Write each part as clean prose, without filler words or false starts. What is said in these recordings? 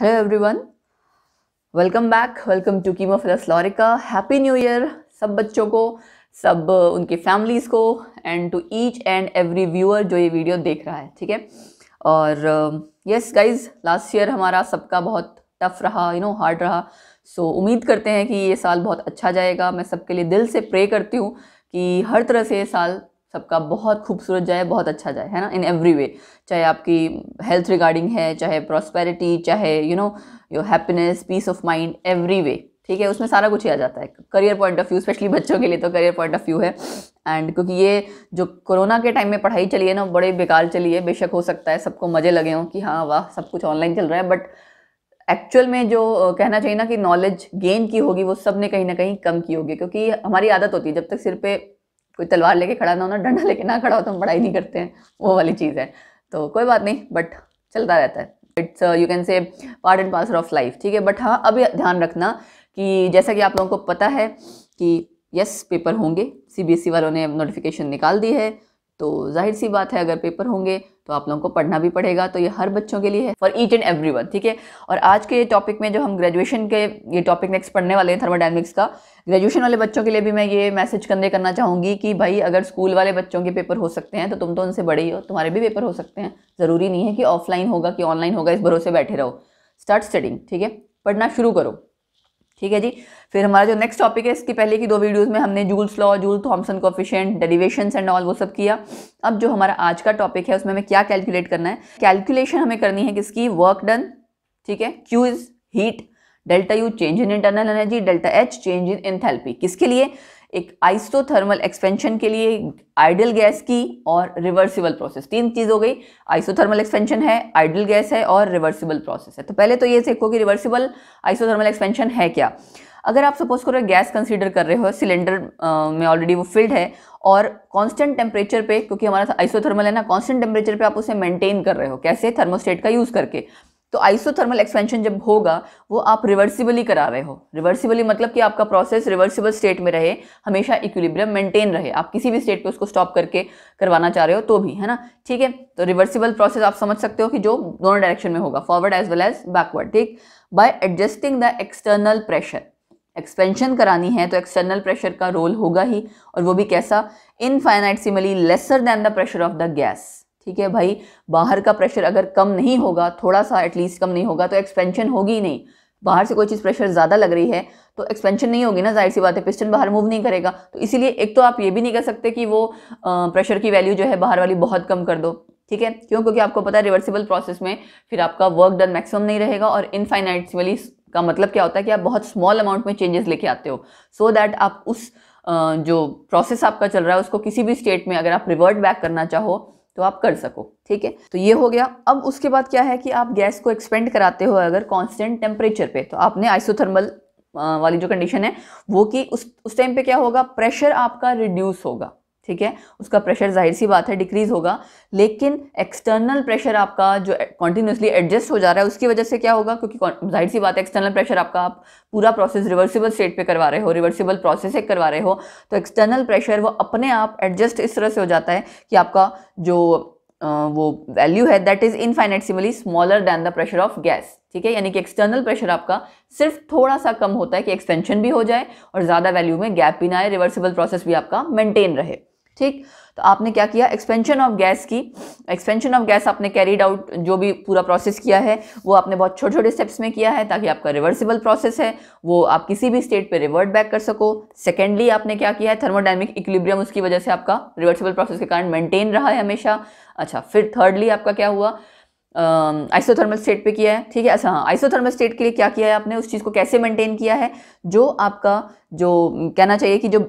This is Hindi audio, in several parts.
Hello everyone, welcome back. Welcome to कीमो फिलोसलॉरिका। हैप्पी न्यू ईयर सब बच्चों को, सब उनके फैमिलीज़ को, and to each and every viewer जो ये वीडियो देख रहा है। ठीक है। और यस गाइज, लास्ट ईयर हमारा सबका बहुत टफ रहा, हार्ड रहा। सो उम्मीद करते हैं कि ये साल बहुत अच्छा जाएगा। मैं सबके लिए दिल से प्रे करती हूँ कि हर तरह से ये साल सबका बहुत खूबसूरत जाए, बहुत अच्छा जाए, है ना, इन एवरी वे। चाहे आपकी हेल्थ रिगार्डिंग है, चाहे प्रॉस्पेरिटी, चाहे your happiness, peace of mind, every way. ठीक है, उसमें सारा कुछ ही आ जाता है। Career point of view, specially बच्चों के लिए तो करियर पॉइंट ऑफ व्यू है। एंड क्योंकि ये जो कोरोना के टाइम में पढ़ाई चली है ना, बड़े बेकार चली है। बेशक हो सकता है सबको मज़े लगे हों कि हाँ वाह सब कुछ ऑनलाइन चल रहा है, बट एक्चुअल में जो कहना चाहिए ना कि नॉलेज गेन की होगी, वो सब ने कहीं ना कहीं कम की होगी। क्योंकि हमारी आदत होती है, जब तक सिर पे कोई तलवार लेके खड़ा ना हो ना, डंडा लेके ना खड़ा हो, तो हम पढ़ाई नहीं करते हैं। वो वाली चीज़ है। तो कोई बात नहीं, बट चलता रहता है। It's you can say part and parcel of life. ठीक है। बट हाँ, अब ध्यान रखना कि जैसा कि आप लोगों को पता है कि यस पेपर होंगे, सीबीएसई वालों ने नोटिफिकेशन निकाल दी है। तो जाहिर सी बात है, अगर पेपर होंगे तो आप लोगों को पढ़ना भी पड़ेगा। तो ये हर बच्चों के लिए है, फॉर ईच एंड एवरीवन। ठीक है। और आज के टॉपिक में जो हम ग्रेजुएशन के ये टॉपिक नेक्स्ट पढ़ने वाले हैं, थर्मोडायनेमिक्स का, ग्रेजुएशन वाले बच्चों के लिए भी मैं ये मैसेज कन्वे करना चाहूँगी कि भाई अगर स्कूल वाले बच्चों के पेपर हो सकते हैं तो तुम तो उनसे बड़े ही हो, तुम्हारे भी पेपर हो सकते हैं। ज़रूरी नहीं है कि ऑफलाइन होगा कि ऑनलाइन होगा, इस भरोसे बैठे रहो। Start studying. ठीक है, पढ़ना शुरू करो। ठीक है जी। फिर हमारा जो नेक्स्ट टॉपिक है, इसकी पहले की 2 वीडियोस में हमने Joule's law, Joule Thomson coefficient, derivations and all वो सब किया। अब जो हमारा आज का टॉपिक है, उसमें हमें क्या कैलकुलेट करना है। कैलकुलेशन हमें करनी है किसकी, वर्क डन। ठीक है। Q is heat, delta U change in internal energy, delta H change in enthalpy. किसके लिए, एक आइसोथर्मल एक्सपेंशन के लिए, आइडियल गैस की, और रिवर्सिबल प्रोसेस। 3 चीज हो गई। आइसोथर्मल एक्सपेंशन है, आइडियल गैस है, और रिवर्सिबल प्रोसेस है। तो पहले तो ये देखो कि रिवर्सिबल आइसोथर्मल एक्सपेंशन है क्या। अगर आप सपोज करो गैस कंसीडर कर रहे हो, सिलेंडर में ऑलरेडी वो फिल्ड है, और कांस्टेंट टेम्परेचर पे, क्योंकि हमारा आइसोथर्मल है ना, कांस्टेंट टेम्परेचर पे आप उसे मेंटेन कर रहे हो, कैसे, थर्मोस्टेट का यूज करके। तो आइसोथर्मल एक्सपेंशन जब होगा, वो आप रिवर्सिबली करा रहे हो। रिवर्सिबली मतलब कि आपका प्रोसेस रिवर्सिबल स्टेट में रहे, हमेशा इक्विलिब्रियम मेंटेन रहे। आप किसी भी स्टेट पे उसको स्टॉप करके करवाना चाह रहे हो तो भी, है ना। ठीक है। तो रिवर्सिबल प्रोसेस आप समझ सकते हो कि जो दोनों डायरेक्शन में होगा, forward as well as backward. ठीक। By adjusting the external pressure, expansion करानी है तो एक्सटर्नल प्रेशर का रोल होगा ही, और वो भी कैसा, infinitesimally lesser than the pressure of the gas. ठीक है भाई, बाहर का प्रेशर अगर कम नहीं होगा, थोड़ा सा एटलीस्ट कम नहीं होगा, तो एक्सपेंशन होगी ही नहीं। बाहर से कोई चीज़ प्रेशर ज़्यादा लग रही है तो एक्सपेंशन नहीं होगी ना, जाहिर सी बात है, पिस्टन बाहर मूव नहीं करेगा। तो इसीलिए एक तो आप ये भी नहीं कर सकते कि वो प्रेशर की वैल्यू जो है बाहर वाली बहुत कम कर दो। ठीक है। क्यों, क्योंकि आपको पता है रिवर्सिबल प्रोसेस में फिर आपका वर्क डन मैक्सिमम नहीं रहेगा, और इनफाइनाइटेसिमली का मतलब क्या होता है कि आप बहुत स्मॉल अमाउंट में चेंजेस लेके आते हो, सो दैट आप उस जो प्रोसेस आपका चल रहा है उसको किसी भी स्टेट में अगर आप रिवर्ट बैक करना चाहो तो आप कर सको। ठीक है। तो ये हो गया। अब उसके बाद क्या है कि आप गैस को एक्सपेंड कराते हो अगर कांस्टेंट टेम्परेचर पे, तो आपने आइसोथर्मल वाली जो कंडीशन है वो कि उस टाइम पे क्या होगा, प्रेशर आपका रिड्यूस होगा। ठीक है। उसका प्रेशर जाहिर सी बात है डिक्रीज होगा, लेकिन एक्सटर्नल प्रेशर आपका जो कॉन्टिन्यूसली एडजस्ट हो जा रहा है, उसकी वजह से क्या होगा, क्योंकि जाहिर सी बात है एक्सटर्नल प्रेशर आपका, आप पूरा प्रोसेस रिवर्सिबल स्टेट पे करवा रहे हो, रिवर्सिबल प्रोसेस एक करवा रहे हो, तो एक्सटर्नल प्रेशर वो अपने आप एडजस्ट इस तरह से हो जाता है कि आपका जो वो वैल्यू है that is infinitesimally smaller than the pressure of gas. ठीक है। यानी कि एक्सटर्नल प्रेशर आपका सिर्फ थोड़ा सा कम होता है कि एक्सपेंशन भी हो जाए और ज़्यादा वैल्यू में गैप भी ना आए, रिवर्सिबल प्रोसेस भी आपका मेंटेन रहे। ठीक। तो आपने क्या किया, एक्सपेंशन ऑफ गैस की, एक्सपेंशन ऑफ गैस आपने कैरीड आउट, जो भी पूरा प्रोसेस किया है वो आपने बहुत छोटे छोटे स्टेप्स में किया है, ताकि आपका रिवर्सिबल प्रोसेस है वो आप किसी भी स्टेट पे रिवर्ट बैक कर सको। सेकेंडली आपने क्या किया है, थर्मोडायनेमिक इक्विलिब्रियम उसकी वजह से आपका रिवर्सिबल प्रोसेस के कारण मेंटेन रहा है हमेशा। अच्छा, फिर थर्डली आपका क्या हुआ, आइसोथर्मल स्टेट पे किया है। ठीक है। अच्छा हाँ, आइसोथर्मल स्टेट के लिए क्या किया है आपने, उस चीज़ को कैसे मेंटेन किया है, जो आपका जो कहना चाहिए कि जो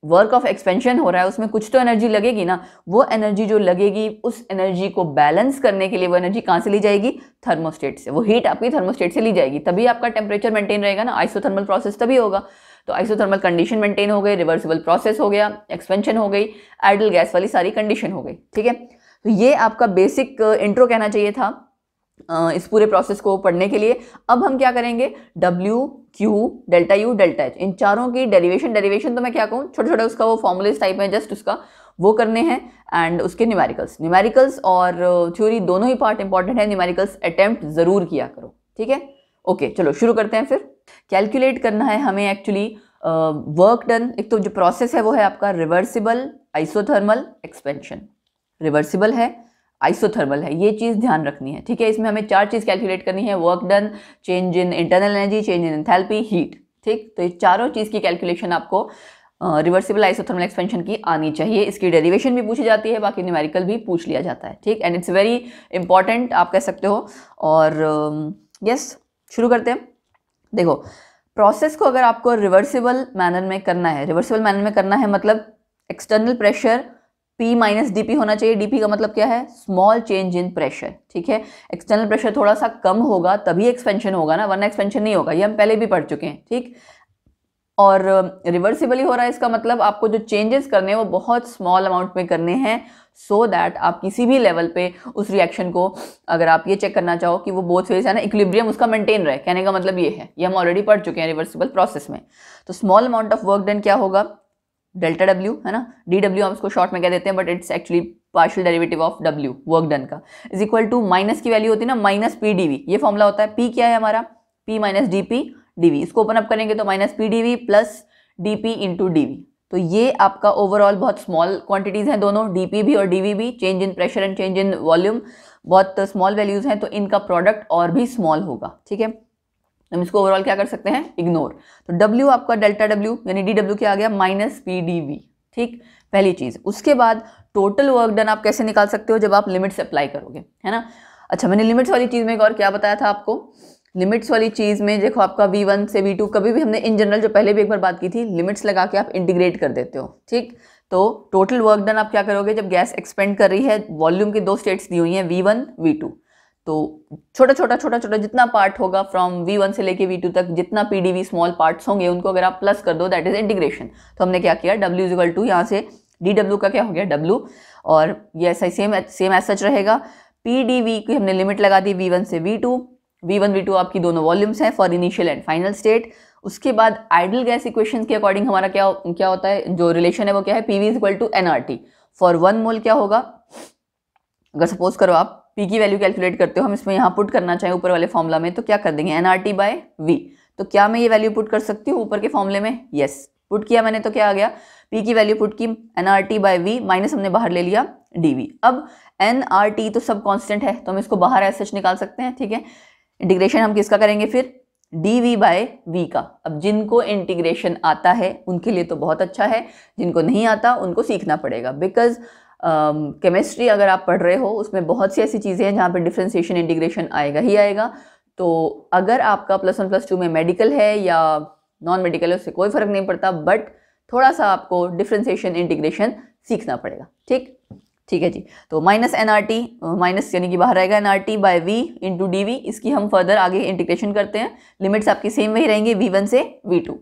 वर्क ऑफ एक्सपेंशन हो रहा है उसमें कुछ तो एनर्जी लगेगी ना, वो एनर्जी जो लगेगी उस एनर्जी को बैलेंस करने के लिए वो एनर्जी कहाँ से ली जाएगी, थर्मोस्टेट से। वो हीट आपकी थर्मोस्टेट से ली जाएगी, तभी आपका टेम्परेचर मेंटेन रहेगा ना, आइसोथर्मल प्रोसेस तभी होगा। तो आइसोथर्मल कंडीशन मेंटेन हो गई, रिवर्सिबल प्रोसेस हो गया, एक्सपेंशन हो गई, आइडियल गैस वाली सारी कंडीशन हो गई। ठीक है। तो ये आपका बेसिक इंट्रो कहना चाहिए था इस पूरे प्रोसेस को पढ़ने के लिए। अब हम क्या करेंगे, W, Q, delta U, delta H, इन चारों की डेरिवेशन तो मैं क्या कहूँ, छोटे छोटे उसका वो फॉर्मूलेस टाइप में जस्ट उसका वो करने हैं, एंड उसके न्यूमेरिकल्स और थ्योरी दोनों ही पार्ट इंपॉर्टेंट है। न्यूमेरिकल्स अटेम्प्ट जरूर किया करो। ठीक है। ओके, चलो शुरू करते हैं। फिर कैलकुलेट करना है हमें एक्चुअली वर्क डन। एक तो जो प्रोसेस है वो है आपका रिवर्सिबल आइसोथर्मल एक्सपेंशन। रिवर्सिबल है, आइसोथर्मल है, ये चीज़ ध्यान रखनी है, ठीक है। इसमें हमें 4 चीज़ कैलकुलेट करनी है, work done, change in internal energy, change in enthalpy, heat, ठीक। तो ये चारों चीज़ की कैलकुलेशन आपको रिवर्सिबल आइसोथर्मल एक्सपेंशन की आनी चाहिए। इसकी डेरिवेशन भी पूछी जाती है, बाकी न्यूमेरिकल भी पूछ लिया जाता है, ठीक। एंड इट्स वेरी इंपॉर्टेंट आप कह सकते हो। और यस, शुरू करते हैं। देखो, प्रोसेस को अगर आपको रिवर्सिबल मैनर में करना है, रिवर्सिबल मैनर में करना है मतलब external pressure P minus d P होना चाहिए। डीपी का मतलब क्या है? स्मॉल चेंज इन प्रेशर, ठीक है। एक्सटर्नल प्रेशर थोड़ा सा कम होगा तभी एक्सपेंशन होगा ना, वरना एक्सपेंशन नहीं होगा, ये हम पहले भी पढ़ चुके हैं, ठीक। और रिवर्सिबली हो रहा है, इसका मतलब आपको जो चेंजेस करने हैं वो बहुत स्मॉल अमाउंट में करने हैं, सो दैट आप किसी भी लेवल पे उस रिएक्शन को, अगर आप ये चेक करना चाहो कि वो बोथ फेज है ना, इक्विलिब्रियम उसका मेंटेन रहे, कहने का मतलब ये है। ये हम ऑलरेडी पढ़ चुके हैं रिवर्सिबल प्रोसेस में। तो small amount of work done क्या होगा? डेल्टा डब्ल्यू, है ना, डी डब्ल्यू हम इसको शॉर्ट में कह देते हैं, but it's actually partial derivative of W, work done का, इज इक्वल टू माइनस की वैल्यू होती है ना, माइनस पी डीवी। ये फॉर्मूला होता है। पी क्या है हमारा? P minus d P dV. इसको ओपन अप करेंगे तो minus P dV plus dP into dV. तो ये आपका ओवरऑल बहुत स्मॉल क्वांटिटीज हैं दोनों, डीपी भी और डीवी भी। Change in pressure and change in volume बहुत स्मॉल वैल्यूज हैं, तो इनका प्रोडक्ट और भी स्मॉल होगा, ठीक है। हम इसको ओवरऑल क्या कर सकते हैं? इग्नोर। तो डब्ल्यू आपका डेल्टा डब्ल्यू यानी डी डब्ल्यू क्या आ गया? माइनस पी डी वी, ठीक, पहली चीज। उसके बाद टोटल वर्क डन आप कैसे निकाल सकते हो? जब आप लिमिट्स अप्लाई करोगे, है ना। अच्छा, मैंने लिमिट्स वाली चीज में एक और क्या बताया था आपको? लिमिट्स वाली चीज में देखो, आपका V1 से V2 कभी भी हमने इन जनरल जो पहले भी एक बार बात की थी, लिमिट्स लगा के आप इंटीग्रेट कर देते हो, ठीक। तो टोटल वर्क डन आप क्या करोगे? जब गैस एक्सपेंड कर रही है, वॉल्यूम की 2 स्टेट्स दी हुई हैं, V1 V2, तो छोटा छोटा जितना पार्ट होगा फ्रॉम V1 से लेके V2 तक, जितना पीडीवी स्मॉल पार्ट्स होंगे उनको अगर आप प्लस कर दो, दैट इज इंटीग्रेशन। तो हमने क्या किया? W इज इक्वल टू यहाँ से डी डब्ल्यू का क्या हो गया? W, और ये ऐसा सेम एज सच रहेगा। पीडीवी की हमने लिमिट लगा दी V1 से V2, V1 V2 आपकी दोनों वॉल्यूम्स हैं for initial and final state. उसके बाद आइडल गैस इक्वेशन के अकॉर्डिंग हमारा क्या होता है, जो रिलेशन है वो क्या है? PV is equal to NRT for 1 mole. क्या होगा? अगर सपोज करो आप P की वैल्यू कैलकुलेट करते हो, हम इसमें यहाँ पुट करना चाहें ऊपर वाले फॉर्मूला में, तो क्या कर देंगे? NRT by V। तो क्या मैं ये वैल्यू पुट कर सकती हूँ ऊपर के फॉर्मूले में? यस, पुट किया मैंने, तो क्या आ गया? P की वैल्यू पुट की, NRT बाय V माइनस हमने बाहर ले लिया DV। अब NRT तो सब कॉन्स्टेंट है, तो हम इसको बाहर ऐसे निकाल सकते हैं, ठीक है। इंटीग्रेशन हम किसका करेंगे फिर? dv बाय v का। अब जिनको इंटीग्रेशन आता है उनके लिए तो बहुत अच्छा है, जिनको नहीं आता उनको सीखना पड़ेगा, बिकॉज केमिस्ट्री अगर आप पढ़ रहे हो उसमें बहुत सी ऐसी चीज़ें हैं जहाँ पर डिफ्रेंसिएशन इंटीग्रेशन आएगा ही आएगा। तो अगर आपका +1 +2 में मेडिकल है या नॉन मेडिकल है, उससे कोई फर्क नहीं पड़ता, बट थोड़ा सा आपको डिफ्रेंसिएशन इंटीग्रेशन सीखना पड़ेगा, ठीक है जी। तो माइनस NRT, माइनस यानी कि बाहर आएगा NRT by V into d V. इसकी हम फर्दर आगे इंटीग्रेशन करते हैं। लिमिट्स आपकी सेम वही रहेंगी, V1 से V2।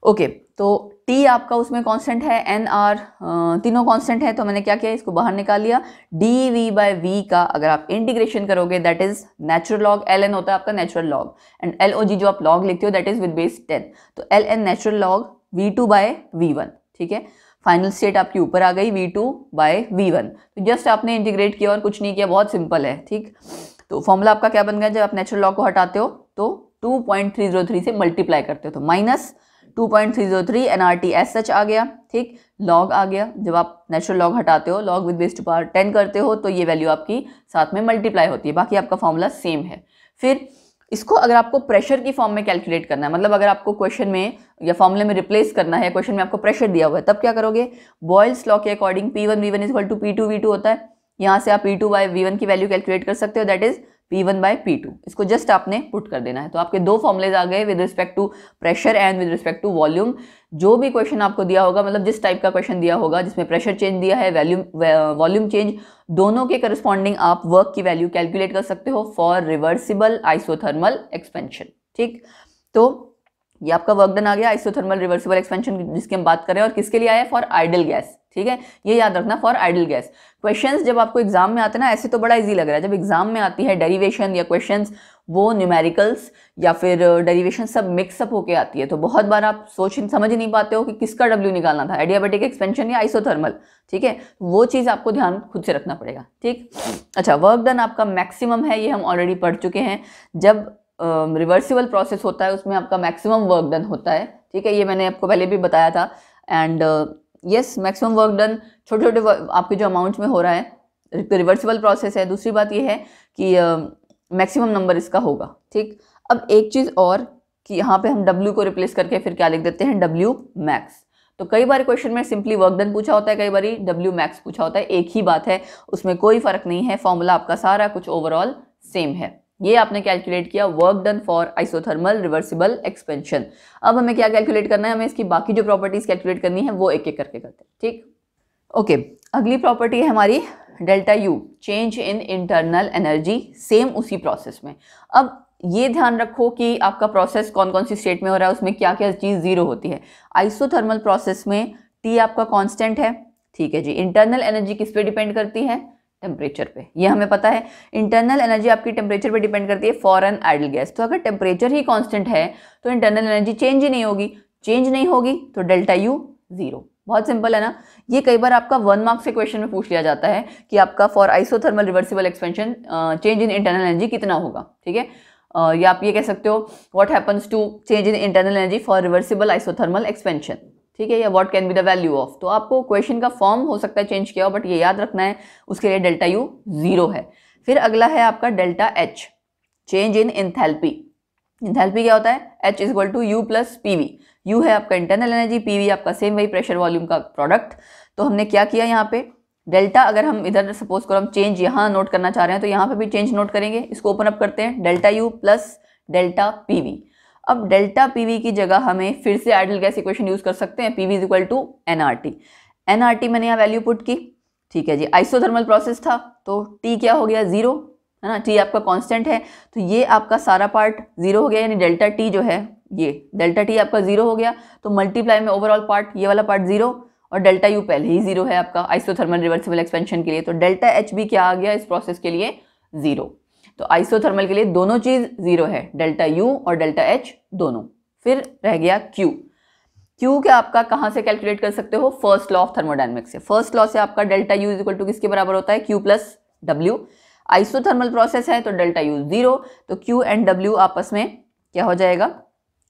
ओके, तो T आपका उसमें कांस्टेंट है, NR तीनों कांस्टेंट है, तो मैंने क्या किया? इसको बाहर निकाल लिया। dV बाय V का अगर आप इंटीग्रेशन करोगे, that is natural log, ln होता है आपका नेचुरल लॉग, एंड LOG जो आप लॉग लिखते हो दैट इज विद बेस 10, तो ln natural log V2 bye V1, ठीक है। फाइनल स्टेट आपकी ऊपर आ गई V2 बाय V1। तो जस्ट आपने इंटीग्रेट किया और कुछ नहीं किया, बहुत सिंपल है, ठीक। तो फॉर्मूला आपका क्या बन गया? जब आप नेचुरल लॉग को हटाते हो तो 2.303 से मल्टीप्लाई करते हो, तो माइनस 2.303 NRT एस सच आ गया, ठीक। लॉग आ गया, जब आप नेचुरल लॉग हटाते हो, log with base to power 10 करते हो, तो ये वैल्यू आपकी साथ में मल्टीप्लाई होती है। बाकी आपका फॉर्मूला सेम है। फिर इसको अगर आपको प्रेशर की फॉर्म में कैलकुलेट करना है, मतलब अगर आपको क्वेश्चन में या फॉर्मूले में रिप्लेस करना है, क्वेश्चन में आपको प्रेशर दिया हुआ है, तब क्या करोगे? बॉयल्स लॉ के according P1 V1 is equal to P2 V2 होता है। यहाँ से आप P2 बाय V1 की वैल्यू कैलकुलेट कर सकते हो, that is P1 bye P2। इसको जस्ट आपने पुट कर देना है, तो आपके 2 फॉर्मुलेज आ गए with respect to pressure and with respect to volume. जो भी क्वेश्चन आपको दिया होगा, मतलब जिस टाइप का क्वेश्चन दिया होगा जिसमें प्रेशर चेंज दिया है, वॉल्यूम चेंज, दोनों के करस्पॉन्डिंग आप वर्क की वैल्यू कैलकुलेट कर सकते हो फॉर रिवर्सिबल आइसोथर्मल एक्सपेंशन, ठीक। तो ये आपका वर्क डन आ गया, आइसोथर्मल रिवर्सिबल एक्सपेंशन जिसकी हम बात कर रहे हैं, और किसके लिए आया? फॉर आइडल गैस, ठीक है। ये याद रखना, फॉर आइडल गैस। क्वेश्चंस जब आपको एग्जाम में आते हैं ना, ऐसे तो बड़ा इजी लग रहा है, जब एग्जाम में आती है डेरिवेशन या क्वेश्चंस, वो न्यूमेरिकल्स या फिर डेरिवेशन सब मिक्सअप होके आती है। तो बहुत बार आप समझ ही नहीं पाते हो कि किसका W निकालना था, एडियाबैटिक एक्सपेंशन या आइसोथर्मल। ठीक है, वो चीज़ आपको ध्यान खुद से रखना पड़ेगा। ठीक, अच्छा, वर्क डन आपका मैक्सिमम है, ये हम ऑलरेडी पढ़ चुके हैं। जब रिवर्सिबल प्रोसेस होता है उसमें आपका मैक्सिमम वर्क डन होता है। ठीक है, ये मैंने आपको पहले भी बताया था। And yes, maximum work done छोटे छोटे आपके जो अमाउंट्स में हो रहा है, रिवर्सिबल प्रोसेस है। दूसरी बात ये है कि मैक्सिमम नंबर इसका होगा। ठीक, अब एक चीज़ और कि यहाँ पे हम W को रिप्लेस करके फिर क्या लिख देते हैं, W मैक्स। तो कई बार क्वेश्चन में सिंपली वर्क डन पूछा होता है, कई बार W मैक्स पूछा होता है, एक ही बात है, उसमें कोई फर्क नहीं है, फॉर्मूला आपका सारा कुछ ओवरऑल सेम है। ये आपने कैलकुलेट किया work done for isothermal reversible expansion. अब हमें क्या कैलकुलेट करना है, हमें इसकी बाकी जो प्रॉपर्टीज कैलकुलेट करनी है वो एक एक करके करते हैं। ठीक, ओके, अगली प्रॉपर्टी है हमारी delta U, change in internal energy, same उसी प्रोसेस में। अब ये ध्यान रखो कि आपका प्रोसेस कौन कौन सी स्टेट में हो रहा है, उसमें क्या क्या चीज़ जीरो होती है। आइसोथर्मल प्रोसेस में T आपका कांस्टेंट है। ठीक है जी, इंटरनल एनर्जी किस पे डिपेंड करती है, टेम्परेचर पे, ये हमें पता है। इंटरनल एनर्जी आपकी टेम्परेचर पे डिपेंड करती है फॉर एन आइडल गैस। तो अगर टेम्परेचर ही कांस्टेंट है तो इंटरनल एनर्जी चेंज ही नहीं होगी, चेंज नहीं होगी तो डेल्टा U जीरो। बहुत सिंपल है ना। ये कई बार आपका 1 मार्क्स से क्वेश्चन में पूछ लिया जाता है कि आपका for isothermal reversible expansion change in internal energy कितना होगा। ठीक है, या आप ये कह सकते हो what happens to change in internal energy for reversible isothermal expansion. ठीक है, या what can be the value of. तो आपको क्वेश्चन का फॉर्म हो सकता है चेंज किया हो, बट ये याद रखना है उसके लिए डेल्टा U जीरो है। फिर अगला है आपका delta H, change in enthalpy. Enthalpy क्या होता है, H is equal to U plus PV। U है आपका इंटरनल एनर्जी, PV आपका सेम वही प्रेशर वॉल्यूम का प्रोडक्ट। तो हमने क्या किया यहाँ पे, डेल्टा, अगर हम इधर सपोज करो हम चेंज यहाँ नोट करना चाह रहे हैं तो यहाँ पे भी चेंज नोट करेंगे। इसको ओपन अप करते हैं, delta U plus delta PV। अब डेल्टा PV की जगह हमें फिर से आइडल गैस इक्वेशन यूज कर सकते हैं, PV is equal to nRT। nRT मैंने यहाँ वैल्यू पुट की। ठीक है जी, आइसोथर्मल प्रोसेस था तो T क्या हो गया, जीरो है ना, T आपका कांस्टेंट है। तो ये आपका सारा पार्ट जीरो हो गया, यानी डेल्टा T जो है, ये डेल्टा T आपका जीरो हो गया। तो मल्टीप्लाई में ओवरऑल पार्ट, ये वाला पार्ट जीरो, और डेल्टा U पहले ही जीरो है आपका आइसोथर्मल रिवर्सिबल एक्सपेंशन के लिए। तो डेल्टा H भी क्या आ गया इस प्रोसेस के लिए, जीरो। तो आइसोथर्मल के लिए दोनों चीज जीरो है, डेल्टा U और डेल्टा H दोनों। फिर रह गया Q। Q क्या आपका कहाँ से कैलकुलेट कर सकते हो, फर्स्ट लॉ ऑफ थर्मोडायनेमिक्स से। फर्स्ट लॉ से आपका delta U is equal to किसके बराबर होता है, Q plus W। Isothermal process है तो डेल्टा U जीरो, तो Q एंड W आपस में क्या हो जाएगा,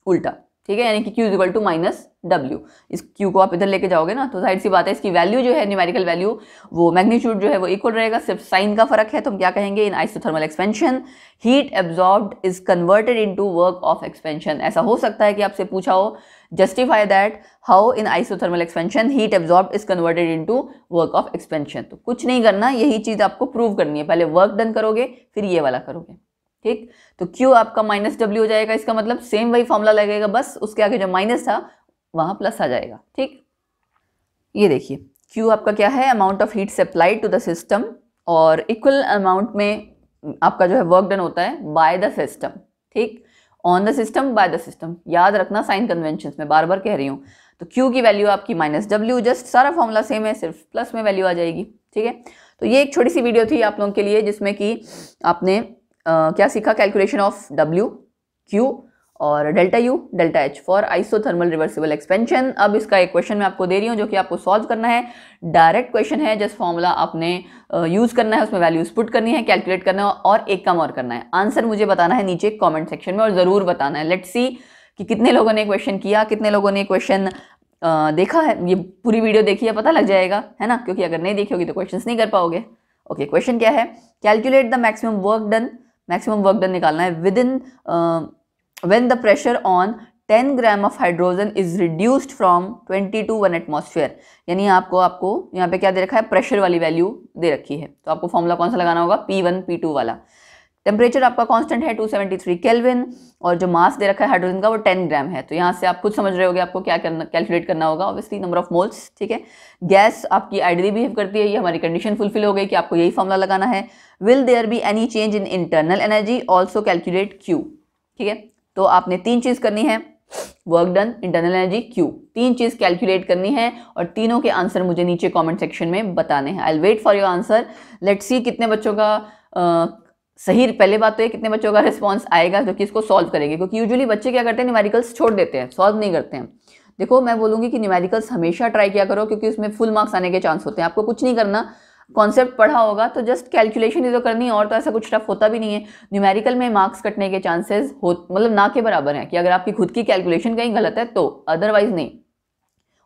उल्टा। ठीक है, यानी कि Q is equal to minus W। इस Q को आप इधर लेके जाओगे ना तो जाहिर सी बात है इसकी वैल्यू जो है, न्यूमेरिकल वैल्यू, वो मैग्नीट्यूड जो है वो इक्वल रहेगा, सिर्फ साइन का फर्क है। तो हम क्या कहेंगे, in isothermal expansion heat absorbed is converted into work of expansion. ऐसा हो सकता है कि आपसे पूछा हो, justify that how in isothermal expansion heat absorbed is converted into work of expansion. तो कुछ नहीं करना, यही चीज आपको प्रूव करनी है, पहले वर्क डन करोगे फिर ये वाला करोगे। ठीक, तो Q आपका माइनस W हो जाएगा, इसका मतलब सेम वही फॉर्मूला लगेगा, बस उसके आगे जो माइनस था वहां प्लस आ जाएगा। ठीक, ये देखिए Q आपका क्या है, amount of heat supplied to the system, और इक्वल अमाउंट में आपका जो है वर्क डन होता है बाय द सिस्टम। ठीक, on the system by the system, याद रखना साइन कन्वेंशन में, बार बार कह रही हूँ। तो Q की वैल्यू आपकी माइनस W, जस्ट सारा फॉर्मूला सेम है, सिर्फ प्लस में वैल्यू आ जाएगी। ठीक है, तो ये एक छोटी सी वीडियो थी आप लोगों के लिए जिसमें कि आपने क्या सीखा, कैलकुलेशन ऑफ W, Q और delta U, delta H for isothermal reversible expansion. अब इसका एक क्वेश्चन मैं आपको दे रही हूँ जो कि आपको सॉल्व करना है। डायरेक्ट क्वेश्चन है, जस्ट फॉर्मूला आपने यूज करना है, उसमें वैल्यूज पुट करनी है, कैलकुलेट करना है और एक काम और करना है, आंसर मुझे बताना है नीचे कॉमेंट सेक्शन में, और जरूर बताना है। लेट्स सी कि कितने लोगों ने क्वेश्चन किया, कितने लोगों ने क्वेश्चन देखा है, ये पूरी वीडियो देखी है, पता लग जाएगा है ना, क्योंकि अगर नहीं देखी होगी तो क्वेश्चन नहीं कर पाओगे। ओके, क्वेश्चन क्या है, calculate the maximum work done. Maximum work done निकालना है within when the pressure on 10 gram of hydrogen is reduced from 20 to 1 atmosphere. यानी आपको यहाँ पे क्या दे रखा है, प्रेशर वाली वैल्यू दे रखी है, तो आपको फॉर्मूला कौन सा लगाना होगा, P1 P2 वाला। टेम्परेचर आपका कांस्टेंट है 273 केल्विन, और जो मास दे रखा है हाइड्रोजन का वो 10 ग्राम है। तो यहाँ से आप खुद समझ रहे होगे आपको क्या करना, कैलकुलेट करना होगा, ऑब्वियसली नंबर ऑफ मोल्स। ठीक है, गैस आपकी आइडियली बिहेव करती है, ये हमारी कंडीशन फुलफिल हो गई कि आपको यही फॉर्मूला लगाना है। Will there be any change in internal energy, also calculate Q। ठीक है, तो आपने तीन चीज करनी है, work done, internal energy, Q, तीन चीज कैलकुलेट करनी है, और तीनों के आंसर मुझे नीचे कमेंट सेक्शन में बताने हैं। I will wait for your answer. Let's see कितने बच्चों का सही पहले बात तो ये कितने बच्चों का रिस्पॉन्स आएगा जो कि इसको सॉल्व करेंगे, क्योंकि यूजुअली बच्चे क्या करते हैं, न्यूमेरिकल्स छोड़ देते हैं, सॉल्व नहीं करते हैं। देखो मैं बोलूँगी कि न्यूमेरिकल्स हमेशा ट्राई किया करो, क्योंकि उसमें फुल मार्क्स आने के चांस होते हैं। आपको कुछ नहीं करना, कॉन्सेप्ट पढ़ा होगा तो जस्ट कैलकुलेशन ही तो करनी है, और तो ऐसा कुछ टफ होता भी नहीं है। न्यूमेरिकल में मार्क्स कटने के चांसेस हो मतलब ना के बराबर हैं, कि अगर आपकी खुद की कैलकुलेशन कहीं गलत है तो, अदरवाइज नहीं।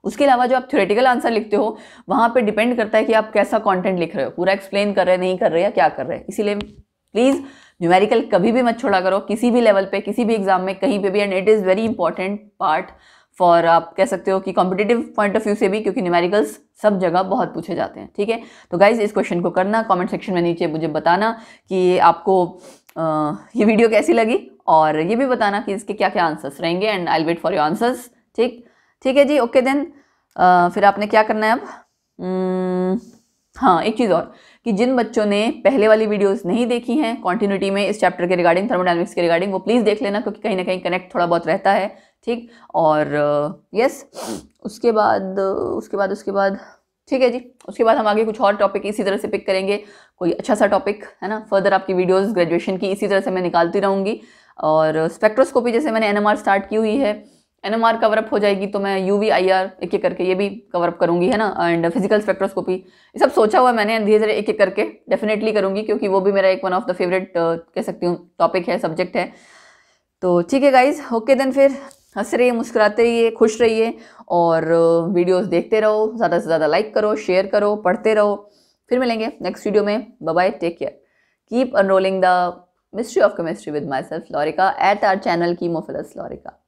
उसके अलावा जो आप थ्योरेटिकल आंसर लिखते हो वहाँ पे डिपेंड करता है कि आप कैसा कंटेंट लिख रहे हो, पूरा एक्सप्लेन कर रहे हैं, नहीं कर रहे या क्या कर रहे हैं। इसीलिए प्लीज़ न्यूमेरिकल कभी भी मत छोड़ा करो, किसी भी लेवल पे, किसी भी एग्जाम में, कहीं पे भी। And it is very important part for, आप कह सकते हो कि कॉम्पिटिटिव पॉइंट ऑफ व्यू से भी, क्योंकि न्यूमेरिकल्स सब जगह बहुत पूछे जाते हैं। ठीक है, तो गाइज इस क्वेश्चन को करना, कमेंट सेक्शन में नीचे मुझे बताना कि आपको ये वीडियो कैसी लगी, और ये भी बताना कि इसके क्या क्या आंसर्स रहेंगे, and I will wait for your answers. ठीक है जी, ओके देन। फिर आपने क्या करना है अब, हाँ एक चीज़ और, कि जिन बच्चों ने पहले वाली वीडियोस नहीं देखी हैं कॉन्टिन्यूटी में इस चैप्टर के रिगार्डिंग, थर्मोडायनेमिक्स के रिगार्डिंग, वो प्लीज़ देख लेना, क्योंकि कहीं ना कहीं कनेक्ट थोड़ा बहुत रहता है। ठीक, और यस उसके बाद ठीक है जी, उसके बाद हम आगे कुछ और टॉपिक इसी तरह से पिक करेंगे, कोई अच्छा सा टॉपिक, है ना। फर्दर आपकी वीडियोस ग्रेजुएशन की इसी तरह से मैं निकालती रहूँगी। और स्पेक्ट्रोस्कोपी जैसे मैंने NMR स्टार्ट की हुई है, NMR कवरअप हो जाएगी तो मैं UV IR एक एक करके ये भी कवरअप करूँगी, है ना। एंड फिजिकल स्पेक्ट्रोस्कोपी, ये सब सोचा हुआ मैंने, धीरे धीरे एक एक करके डेफिनेटली करूँगी, क्योंकि वो भी मेरा एक वन ऑफ द फेवरेट कह सकती हूँ टॉपिक है, सब्जेक्ट है। तो ठीक है गाइज, ओके देन, फिर हंस रहिए, मुस्कुराते रहिए, खुश रहिए, और वीडियोस देखते रहो, ज़्यादा से ज़्यादा लाइक करो, शेयर करो, पढ़ते रहो। फिर मिलेंगे नेक्स्ट वीडियो में, bye bye, take care, keep unrolling the mystery of chemistry with myself Laurika at our channel कीमोफिलस लॉरिका।